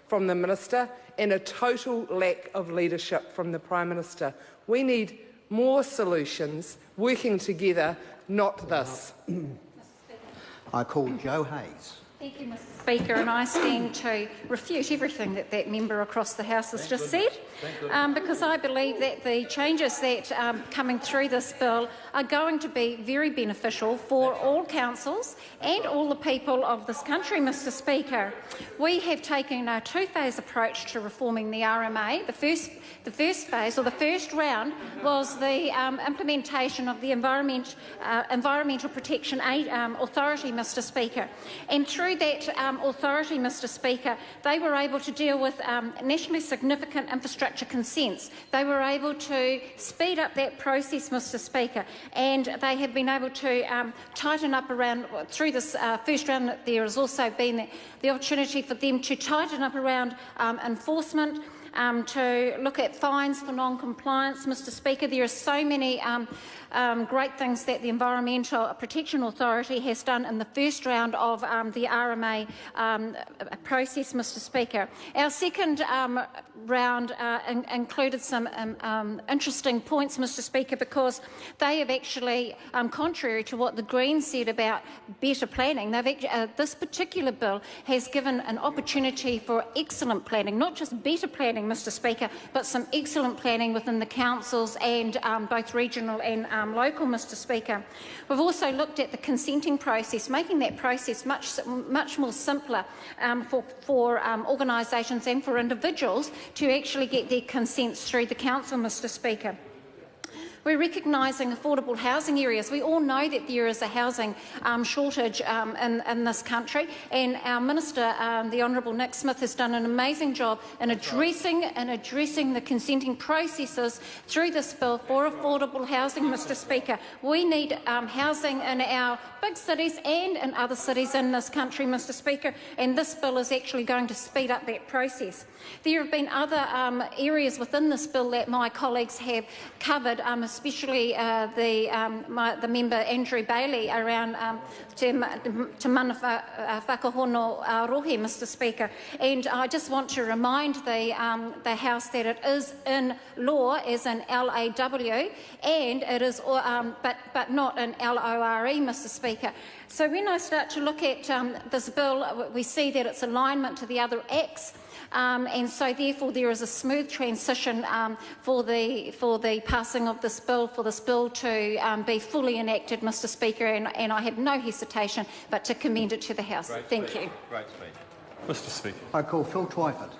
from the Minister and a total lack of leadership from the Prime Minister. We need more solutions working together, not this. I call Jo Hayes. Thank you, Mr Speaker, and I stand to refute everything that member across the House has just said, because I believe that the changes that are coming through this bill are going to be very beneficial for all councils and all the people of this country, Mr Speaker. We have taken a two-phase approach to reforming the RMA. The first phase, or the first round, was the implementation of the Environmental Protection Authority, Mr Speaker. And through that authority, Mr Speaker, they were able to deal with nationally significant infrastructure consents. They were able to speed up that process, Mr Speaker, and they have been able to tighten up around, through this first round, there has also been the opportunity for them to tighten up around enforcement, to look at fines for non-compliance, Mr Speaker. There are so many great things that the Environmental Protection Authority has done in the first round of the RMA process, Mr Speaker. Our second round included some interesting points, Mr Speaker, because they have actually, contrary to what the Greens said about better planning, this particular bill has given an opportunity for excellent planning, not just better planning, Mr Speaker, but some excellent planning within the councils and both regional and local, Mr Speaker. We've also looked at the consenting process, making that process much more simpler for organisations and for individuals to actually get their consents through the council, Mr Speaker. We're recognising affordable housing areas. We all know that there is a housing shortage in this country, and our Minister, the Honourable Nick Smith, has done an amazing job in addressing the consenting processes through this bill for affordable housing, Mr Speaker. We need housing in our big cities and in other cities in this country, Mr Speaker, and this bill is actually going to speed up that process. There have been other areas within this bill that my colleagues have covered, especially the member Andrew Bailey around te mana whakahono rohe, Mr Speaker. And I just want to remind the House that it is in law as an LAW, and it is, but not an LORE, Mr Speaker. So when I start to look at this bill, we see that it's alignment to the other acts. And so, therefore, there is a smooth transition for the passing of this bill, for this bill to be fully enacted, Mr Speaker, and I have no hesitation but to commend it to the House. Thank you. Mr Speaker. I call Phil Twyford.